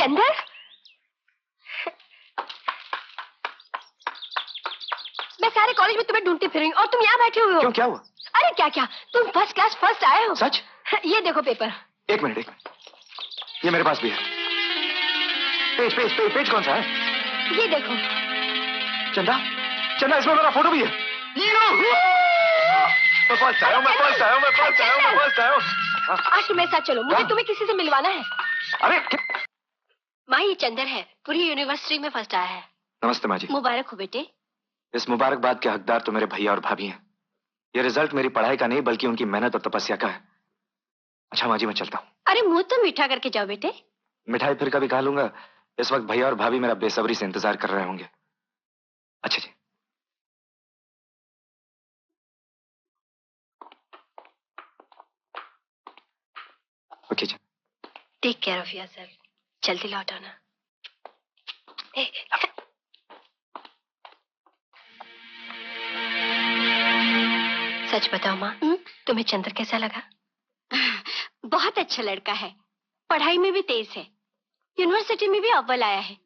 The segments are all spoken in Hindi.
चंदर, मैं सारे कॉलेज में तुम्हें ढूंढती फिर रही हूँ और तुम यहाँ बैठे हुए हो। क्यों, क्या हुआ? अरे क्या क्या, तुम फर्स्ट क्लास फर्स्ट आए हो। सच? ये देखो पेपर। एक मिनट, ये मेरे पास भी है। पेज पेज पेज पेज कौन सा है? ये देखो। चंदा, चंदा, इसमें मेरा फोटो भी है। मैं फर्स्ट आया हूँ, मैं फर्स्ट आया हूँ, मैं फर्स्ट आया हूँ, मैं फर्स्ट आया हूँ। आज तुम मेरे साथ चलो, मुझे तुम्हें किसी से मिलवाना है। अरे माँ, ये चंदर है, पूरी यूनिवर्सिटी में फर्स्ट आया है। नमस्ते माँ जी। मुबारक हो बेटे। इस मुबारकबाद के हकदार तो मेरे भैया और भाभी हैं। ये रिजल्ट मेरी पढ़ाई का नहीं बल्कि उनकी मेहनत और तपस्या का है। अच्छा माँ जी, मैं चलता हूँ। अरे मुंह तो मीठा करके जाओ बेटे। मिठाई फिर कभी खा लूंगा। इस वक्त भैया और भाभी मेरा बेसब्री से इंतजार कर रहे होंगे। अच्छा जी। ओके जी। Take care of yourself. जल्दी लौट आना। सच बताओ माँ, तुम्हें चंद्र कैसा लगा? बहुत अच्छा लड़का है, पढ़ाई में भी तेज है, यूनिवर्सिटी में भी अव्वल आया है।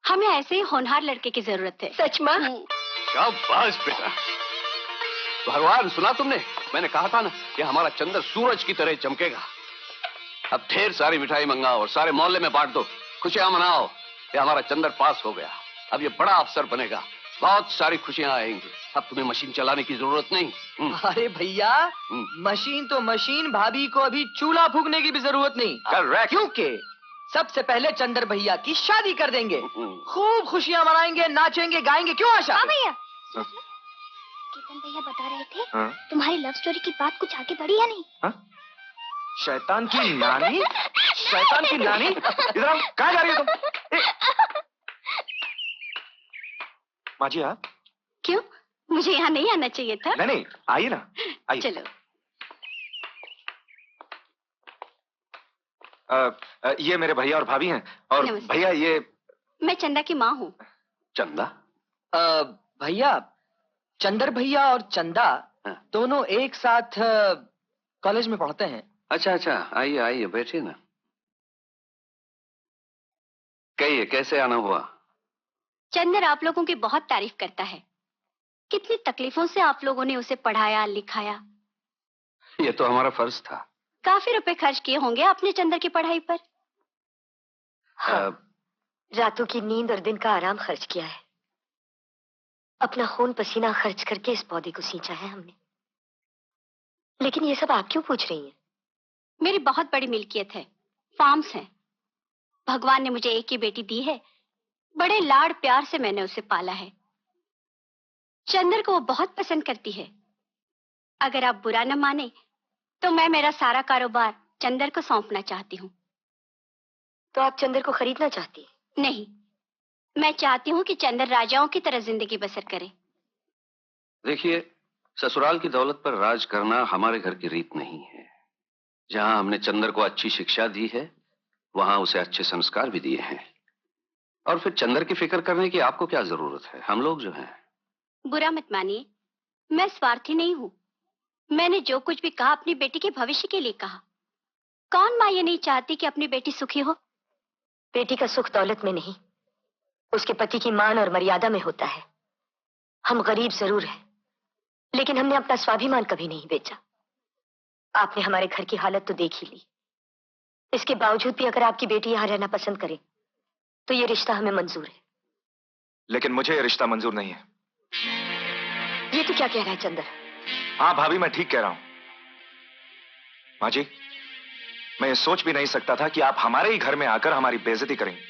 हमें ऐसे ही होनहार लड़के की जरूरत है। सच माँ? शाबाश बेटा। भगवान, सुना तुमने? मैंने कहा था ना कि हमारा चंद्र सूरज की तरह चमकेगा। अब ढेर सारी मिठाई मंगाओ और सारे मोहल्ले में बांट दो, खुशियां मनाओ कि हमारा चंद्र पास हो गया। अब ये बड़ा अफसर बनेगा, बहुत सारी खुशियां आएंगी। अब तुम्हें मशीन चलाने की जरूरत नहीं। अरे भैया, मशीन तो मशीन, भाभी को अभी चूल्हा फूकने की भी जरूरत नहीं। करेक्ट। क्योंकि सबसे पहले चंद्र भैया की शादी कर देंगे, खूब खुशियां मनाएंगे, नाचेंगे, गाएंगे। क्यों आशा? हाँ भैया। केतन भैया बता रहे थे तुम्हारी लव स्टोरी की बात कुछ आगे बढ़ी या नहीं? शैतान की नानी, शैतान की नानी, इधर आओ। कहाँ जा रही हो तुम? माँ जी आप? क्यों, मुझे यहाँ नहीं आना चाहिए था? नहीं, आइए ना, आइए। चलो। ये मेरे भैया और भाभी हैं। और भैया ये मैं चंदा की माँ हूँ। चंदा? भैया, चंदर भैया और चंदा दोनों एक साथ कॉलेज में पढ़ते हैं। अच्छा, आइए आइए, बैठिए ना। कहिए, कैसे आना हुआ? चंदर आप लोगों की बहुत तारीफ करता है। कितनी तकलीफों से आप लोगों ने उसे पढ़ाया लिखाया। ये तो हमारा फर्ज था। काफी रुपए खर्च किए होंगे आपने चंदर की पढ़ाई पर। हाँ, रातों की नींद और दिन का आराम खर्च किया है। अपना खून पसीना खर्च करके इस पौधे को सींचा है हमने। लेकिन ये सब आप क्यों पूछ रही हैं? मेरी बहुत बड़ी मिल्कियत है, फार्म्स हैं। भगवान ने मुझे एक ही बेटी दी है, बड़े लाड़ प्यार से मैंने उसे पाला है। चंदर को वो बहुत पसंद करती है। अगर आप बुरा न माने तो मैं मेरा सारा कारोबार चंदर को सौंपना चाहती हूँ। तो आप चंदर को खरीदना चाहती हैं? नहीं, मैं चाहती हूँ कि चंदर राजाओं की तरह जिंदगी बसर करे। देखिए, ससुराल की दौलत पर राज करना हमारे घर की रीत नहीं है। जहां हमने चंदर को अच्छी शिक्षा दी है, वहां उसे अच्छे संस्कार भी दिए हैं। और फिर चंदर की फिक्र करने की आपको क्या जरूरत है? हम लोग जो हैं। बुरा मत मानिए, मैं स्वार्थी नहीं हूँ। मैंने जो कुछ भी कहा अपनी बेटी के भविष्य के लिए कहा। कौन माँ ये नहीं चाहती कि अपनी बेटी सुखी हो? बेटी का सुख दौलत में नहीं, उसके पति की मान और मर्यादा में होता है। हम गरीब जरूर हैं, लेकिन हमने अपना स्वाभिमान कभी नहीं बेचा। आपने हमारे घर की हालत तो देख ही ली। इसके बावजूद भी अगर आपकी बेटी यहाँ रहना पसंद करे तो ये रिश्ता हमें मंजूर है। लेकिन मुझे ये रिश्ता मंजूर नहीं है। ये तो क्या कह रहा है चंदर? हाँ भाभी, मैं ठीक कह रहा हूं। माँ जी, मैं ये सोच भी नहीं सकता था कि आप हमारे ही घर में आकर हमारी बेइज्जती करेंगे।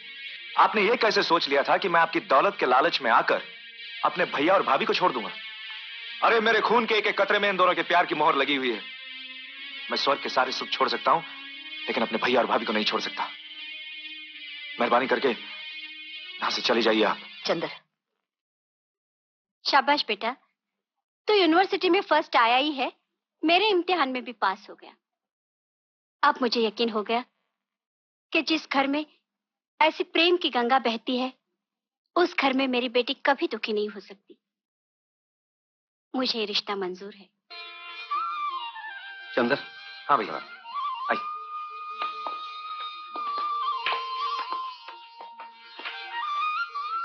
आपने ये कैसे सोच लिया था कि मैं आपकी दौलत के लालच में आकर अपने भैया और भाभी को छोड़ दूंगा? अरे मेरे खून के एक एक कतरे में इन दोनों के प्यार की मोहर लगी हुई है। मैं स्वर्ग के सारे सुख छोड़ सकता हूं, लेकिन अपने भैया और भाभी को नहीं छोड़ सकता। मेहरबानी करके यहां से चली जाइए आप। चंदर, शाबाश बेटा, तो यूनिवर्सिटी में फर्स्ट आया ही है, मेरे इम्तिहान में भी पास हो गया। अब मुझे यकीन हो गया कि जिस घर में ऐसी प्रेम की गंगा बहती है, उस घर में मेरी बेटी कभी दुखी नहीं हो सकती। मुझे ये रिश्ता मंजूर है। चंदर। हाँ भैया, आइए।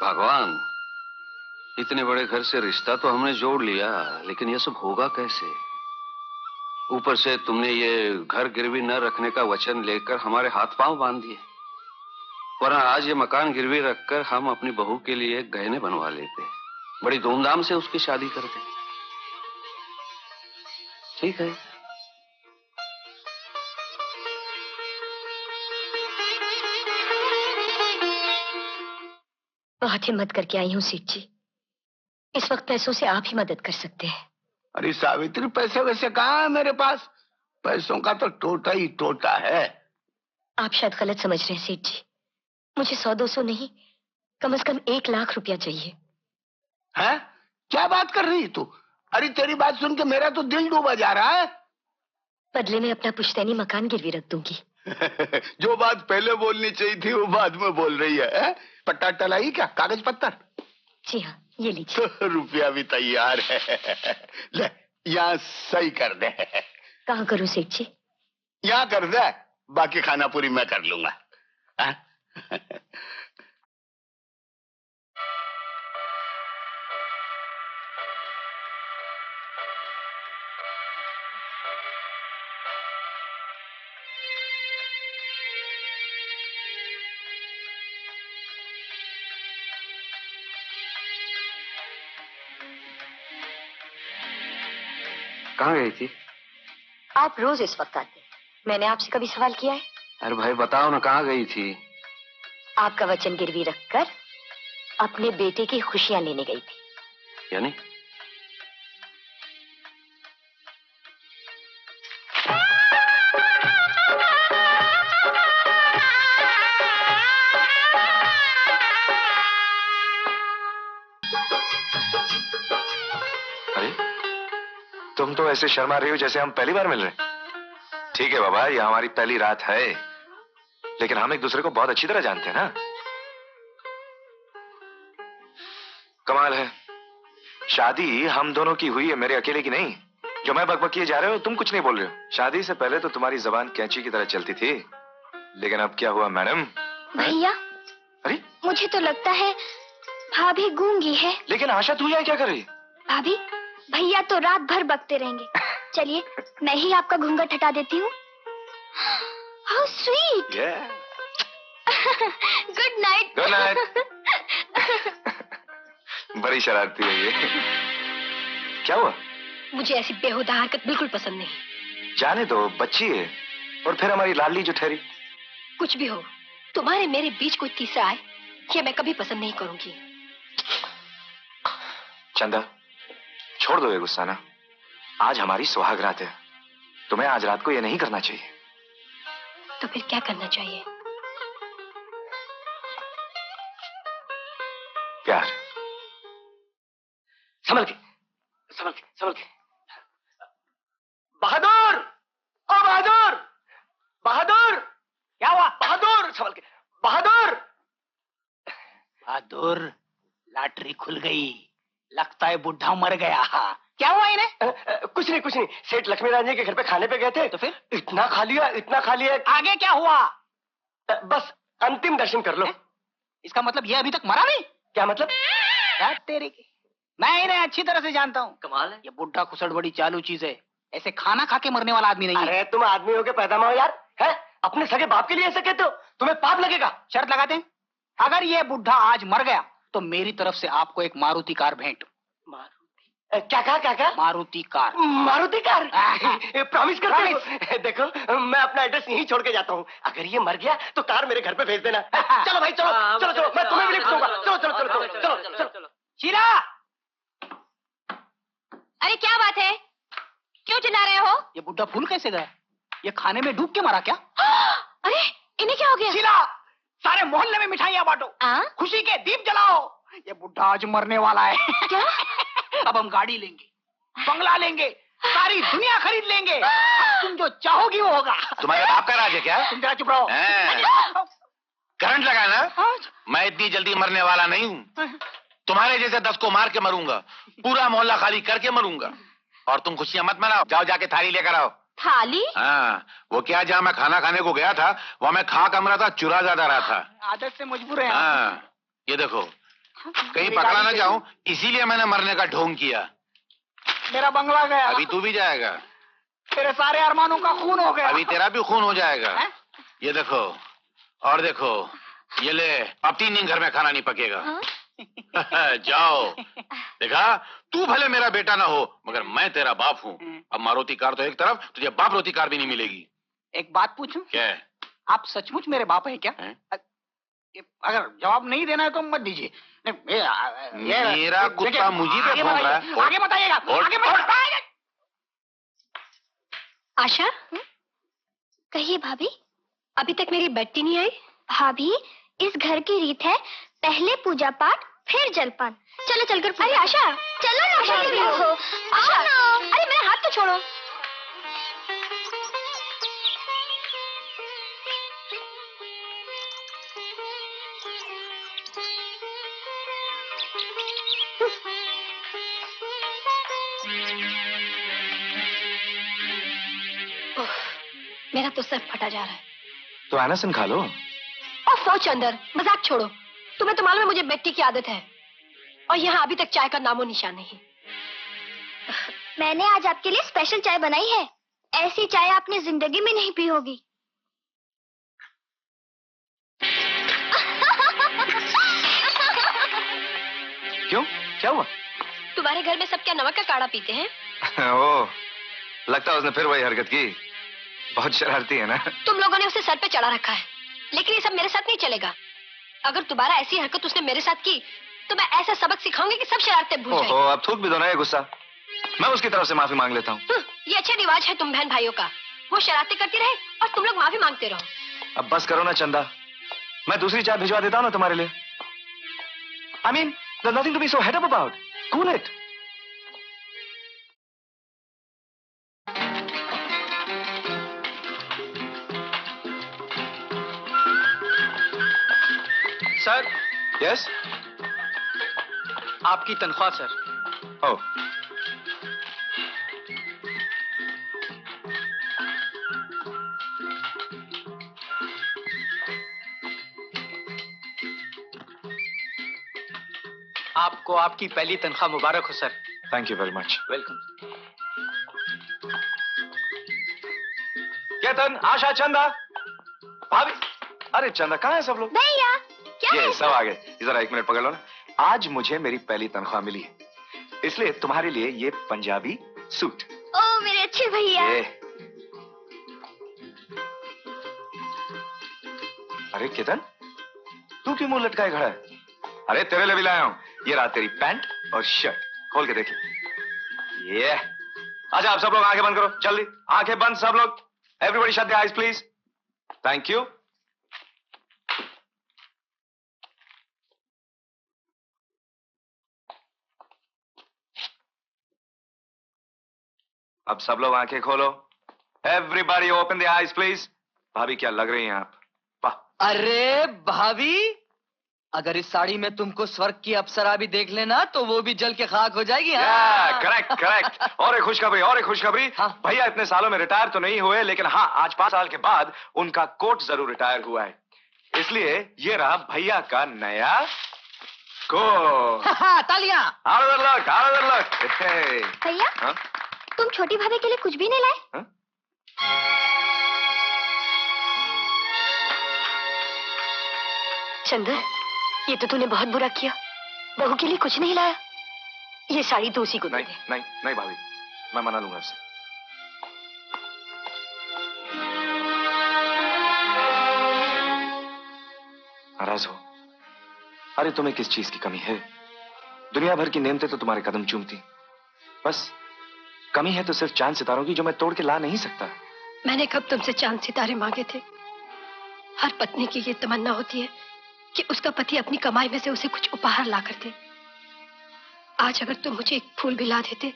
भगवान, इतने बड़े घर से रिश्ता तो हमने जोड़ लिया, लेकिन ये सब होगा कैसे? ऊपर से तुमने ये घर गिरवी न रखने का वचन लेकर हमारे हाथ पांव बांध दिए, वरना आज ये मकान गिरवी रखकर हम अपनी बहू के लिए गहने बनवा लेते, बड़ी धूमधाम से उसकी शादी करते। ठीक है। बहुत हिम्मत करके आई हूँ सेठ जी। इस वक्त पैसों से आप ही मदद कर सकते हैं। अरे सावित्री, पैसे वैसे कहाँ है मेरे पास? पैसों का तो टोटा ही टोटा है। आप शायद गलत समझ रहे हैं सेठ जी। मुझे 100-200 नहीं, कम से कम 1 लाख रुपया चाहिए। हैं? क्या बात कर रही है तू? अरे तेरी बात सुन के मेरा तो दिल डूबा जा रहा है। बदले में अपना पुश्तैनी मकान गिरवी रख दूंगी। जो बात पहले बोलनी चाहिए थी वो बाद में बोल रही है? पट्टा टलाई क्या? कागज पत्तर? जी हाँ, ये लीजिए। तो रुपया भी तैयार है। ले, यहाँ सही कर दे। कहाँ करूँ सेठ जी? यहाँ कर दे, बाकी खाना पूरी मैं कर लूंगा। कहाँ गई थी? आप रोज इस वक्त आते हैं। मैंने आपसे कभी सवाल किया है? अरे भाई बताओ ना, कहाँ गई थी? आपका वचन गिरवी रखकर अपने बेटे की खुशियां लेने गई थी। यानी? अरे तुम तो ऐसे शर्मा रही हो जैसे हम पहली बार मिल रहे हैं। ठीक है बाबा, ये हमारी पहली रात है, लेकिन हम एक दूसरे को बहुत अच्छी तरह जानते हैं ना। कमाल है, शादी हम दोनों की हुई है, मेरे अकेले की नहीं। जो मैं बकबक किए जा रहे हो, तुम कुछ नहीं बोल रहे हो। शादी से पहले तो तुम्हारी जबान कैंची की तरह चलती थी, लेकिन अब क्या हुआ मैडम? भैया, अरे मुझे तो लगता है भाभी गूंगी है। लेकिन आशा तू यहाँ क्या कर रही है? भाभी, भैया तो रात भर बकते रहेंगे। चलिए, मैं ही आपका घूंघट हटा देती हूँ। How sweet. Good night. Good night. बड़ी शरारती है ये। क्या हुआ? मुझे ऐसी बेहुदा हरकत बिल्कुल पसंद नहीं। जाने दो, बच्ची है, और फिर हमारी लाडली जो ठहरी। कुछ भी हो, तुम्हारे मेरे बीच कोई तीसरा आए, ये मैं कभी पसंद नहीं करूंगी। चंदा, छोड़ दो ये गुस्सा ना। आज हमारी सुहाग रात है, तुम्हें आज रात को ये नहीं करना चाहिए। तो फिर क्या करना चाहिए? प्यार। संभल के, संभल के, संभल के। बहादुर, ओ बहादुर, बहादुर, क्या हुआ? बहादुर, संभल के, बहादुर। बहादुर, लॉटरी खुल गई। लगता है बुढ़ा मर गया। क्या हुआ इन्हें? कुछ नहीं, कुछ नहीं। सेठ लक्ष्मीनारायण जी के घर पे खाने पे गए थे, तो फिर इतना खा लिया, इतना खा लिया। आगे क्या हुआ? बस अंतिम दर्शन कर लो। इसका मतलब ये अभी तक मरा नहीं? क्या मतलब? क्या तेरे की, मैं इन्हें अच्छी तरह से जानता हूँ। कमाल है। ये बुढ़ा खुसड़ बड़ी चालू चीज है, ऐसे खाना खा के मरने वाला आदमी नहीं है। अरे तुम आदमी हो के पैदा हो यार, है? अपने सगे बाप के लिए ऐसे कहते हो? तुम्हें पाप लगेगा। शर्त लगाते हैं, अगर ये बुढ़ा आज मर गया तो मेरी तरफ से आपको एक मारुति कार भेंट। मारुति? क्या कहा, क्या कहा? Maruti car. Maruti car? Promise करते हो? देखो, मैं अपना एड्रेस यहीं छोड़ के जाता हूँ। अगर ये मर गया तो कार मेरे घर पे भेज देना। चलो भाई, चलो चलो चलो, मैं तुम्हें भी लिफ्ट दूंगा। चलो चलो चलो चलो चलो चलो। शीला, अरे क्या बात है, क्यों चिल्ला रहे हो? ये बुढ़ा फूल कैसे गया? ये खाने में डूब के मरा क्या? अरे इन्हें क्या हो गया? शीला, सारे मोहल्ले में मिठाइयाँ बांटो, खुशी के दीप जलाओ। ये बुढ़ा आज मरने वाला है। क्या? अब हम गाड़ी लेंगे, बंगला लेंगे, सारी दुनिया खरीद लेंगे। तुम जो चाहोगी वो होगा। तुम्हारे बाप का राज है क्या? तुम जरा चुप रहो। करंट लगा ना? मैं इतनी जल्दी मरने वाला नहीं हूँ। तुम्हारे जैसे 10 को मार के मरूंगा, पूरा मोहल्ला खाली करके मरूंगा। और तुम खुशियां मत मनाओ, जाओ जाके थाली लेकर आओ। थाली? हाँ, वो क्या, जहाँ मैं खाना खाने को गया था वहाँ मैं खा कम रहा था, चुरा ज्यादा रहा था। आदत से मजबूर है। हाँ, ये देखो, कहीं पकड़ा ना जाऊं, इसीलिए मैंने मरने का ढोंग किया। मेरा बंगला गया। अभी तू भी जाएगा। तेरे सारे अरमानों का खून हो गया। अभी तेरा भी खून हो जाएगा। ये देखो और देखो, ये ले, अब 3 दिन घर में खाना नहीं पकेगा। जाओ। देखा, तू भले मेरा बेटा ना हो मगर मैं तेरा बाप हूँ। अब मारुति कार तो एक तरफ, तुझे बाप रोती कार भी नहीं मिलेगी। एक बात पूछूं? क्या? आप सचमुच मेरे बाप है क्या? अगर जवाब नहीं देना है तो मत दीजिए। मेरा कुत्ता मुझी पे भौंक रहा है। आगे बताइएगा। आगे बताइएगा। आशा, कहिए भाभी। अभी तक मेरी बेटी नहीं आई? भाभी, इस घर की रीत है, पहले पूजा पाठ फिर जलपान। चलो चलकर। अरे आशा, चलो ना भाभी। आशा, अरे मेरा हाथ तो छोड़ो। मेरा तो सर फटा जा रहा है। तो एनासिन खा लो। ओफो चंदर, मजाक छोड़ो। तुम्हें तो मालूम है मुझे बेटी की आदत है, और यहाँ अभी तक चाय का नामो निशान नहीं। मैंने आज आपके लिए स्पेशल चाय बनाई है। ऐसी चाय आपने जिंदगी में नहीं पी होगी। क्यों, क्या हुआ? तुम्हारे घर में सब क्या नमक का काढ़ा पीते हैं? ओह, लगता है उसने फिर वही हरकत की। बहुत शरारती है ना? तुम लोगों ने उसे सर पे चढ़ा रखा है, लेकिन ये सब मेरे साथ नहीं चलेगा। अगर दोबारा ऐसी हरकत उसने मेरे साथ की तो मैं ऐसा सबक सिखाऊंगी कि सब शरारतें भूल जाएंगे। ओहो, अब थूक भी दो ना ये गुस्सा। मैं उसकी तरफ से माफी मांग लेता हूँ। ये अच्छा रिवाज है तुम बहन भाइयों का। वो शरारतें करती रहे और तुम लोग माफी मांगते रहो। अब बस करो ना चंदा, मैं दूसरी चाय भिजवा देता हूँ ना तुम्हारे लिए। I mean, there's nothing to be so head up about. Cool it. Sir. Yes? आपकी तनख्वाह सर। Oh. आपको आपकी पहली तनख्वाह मुबारक हो sir. Thank you very much. Welcome. Ketan, Asha, Chanda, भाभी। अरे चंदा, कहाँ है सब लोग? भैया, क्या ये है? सब आ गए। जरा 1 मिनट पकड़ लो ना। आज मुझे मेरी पहली तनख्वाह मिली है, इसलिए तुम्हारे लिए ये पंजाबी सूट। ओ मेरे अच्छे भैया। अरे केतन, तू क्यों मुंह लटकाए खड़ा है? अरे तेरे लिए भी लाया हूं। ये रहा तेरी पैंट और शर्ट, खोल के देख ले। ये अच्छा, आप सब लोग आंखें बंद करो, जल्दी आंखें बंद सब लोग। Everybody shut the eyes please. Thank you. अब सब लोग आंखें खोलो। Everybody open the eyes please. भाभी क्या लग रही हैं आप? वाह। अरे भाभी, अगर इस साड़ी में तुमको स्वर्ग की अप्सरा भी देख लेना तो वो भी जल के खाक हो जाएगी। Correct correct. और एक खुशखबरी, और एक खुशखबरी। हाँ। भैया इतने सालों में रिटायर तो नहीं हुए, लेकिन हाँ, आज 5 साल के बाद उनका कोट जरूर रिटायर हुआ है। इसलिए ये रहा भैया का नया कोट। तालियां। भैया, हाँ? तुम छोटी भाभी के लिए कुछ भी नहीं लाए? हाँ? चंदर, ये तो तूने बहुत बुरा किया। बहू के लिए कुछ नहीं लाया। ये साड़ी तो उसी को दे नहीं दे। नहीं नहीं भाभी, मैं मना लूंगा उससे। नाराज हो? अरे तुम्हें किस चीज की कमी है? दुनिया भर की नेमतें तो तुम्हारे कदम चूमती। बस कमी है तो सिर्फ चांद सितारों की, जो मैं तोड़ के ला नहीं सकता। मैंने कब तुमसे चांद सितारे मांगे थे? हर पत्नी की ये तमन्ना होती है कि उसका पति अपनी कमाई में से उसे कुछ उपहार ला कर दे। आज अगर तुम मुझे एक फूल भी ला देते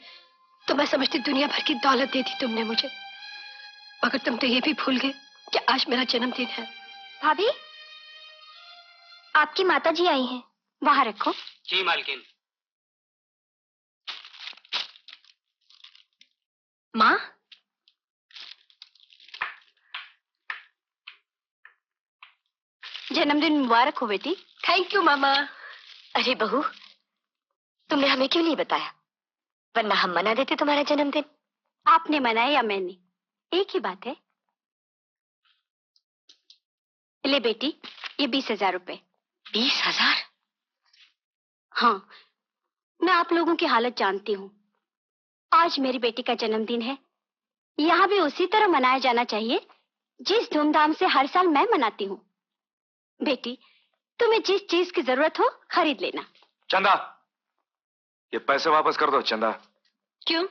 तो मैं समझती दुनिया भर की दौलत दे दी तुमने मुझे। मगर तुम तो ये भी भूल गए कि आज मेरा जन्मदिन है। भाभी, आपकी माताजी आई हैं। वहां रखो। जी मालकिन। माँ, जन्मदिन मुबारक हो बेटी। थैंक यू मामा। अरे बहू, तुमने हमें क्यों नहीं बताया? वरना हम मना देते तुम्हारा जन्मदिन। आपने मनाया या मैंने, एक ही बात है। ले बेटी, ये 20,000 रुपए। 20,000? हाँ, मैं आप लोगों की हालत जानती हूँ। आज मेरी बेटी का जन्मदिन है, यहाँ भी उसी तरह मनाया जाना चाहिए जिस धूमधाम से हर साल मैं मनाती हूँ। बेटी, तुम्हें जिस चीज की जरूरत हो खरीद लेना। चंदा, ये पैसे वापस कर दो। चंदा। क्यों?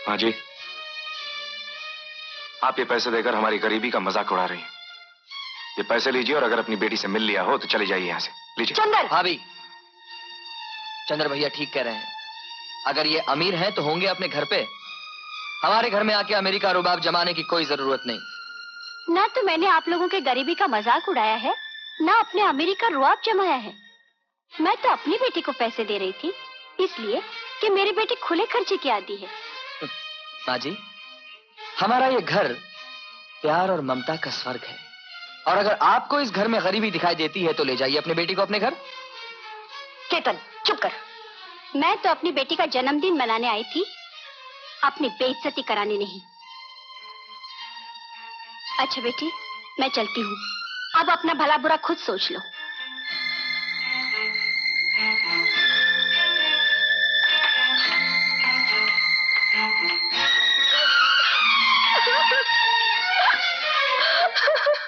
हाँ जी, आप ये पैसे देकर हमारी गरीबी का मजाक उड़ा रही हैं। ये पैसे लीजिए और अगर अपनी बेटी से मिल लिया हो तो चले जाइए यहाँ से। लीजिए। चंदर। भाभी, चंद्र भैया ठीक कह रहे हैं। अगर ये अमीर हैं तो होंगे अपने घर पे। हमारे घर में आके अमेरिका रुबाब जमाने की कोई जरूरत नहीं। ना तो मैंने आप लोगों के गरीबी का मजाक उड़ाया है, ना अपने अमीरी का रुआब जमाया है। मैं तो अपनी बेटी को पैसे दे रही थी, इसलिए कि मेरी बेटी खुले खर्चे की आदी है। माँ जी, हमारा ये घर प्यार और ममता का स्वर्ग है, और अगर आपको इस घर में गरीबी दिखाई देती है तो ले जाइए अपनी बेटी को अपने घर। केतन, चुप कर। मैं तो अपनी बेटी का जन्मदिन मनाने आई थी, अपनी बेइज्जती कराने नहीं। अच्छा बेटी, मैं चलती हूँ। अब अपना भला बुरा खुद सोच लो।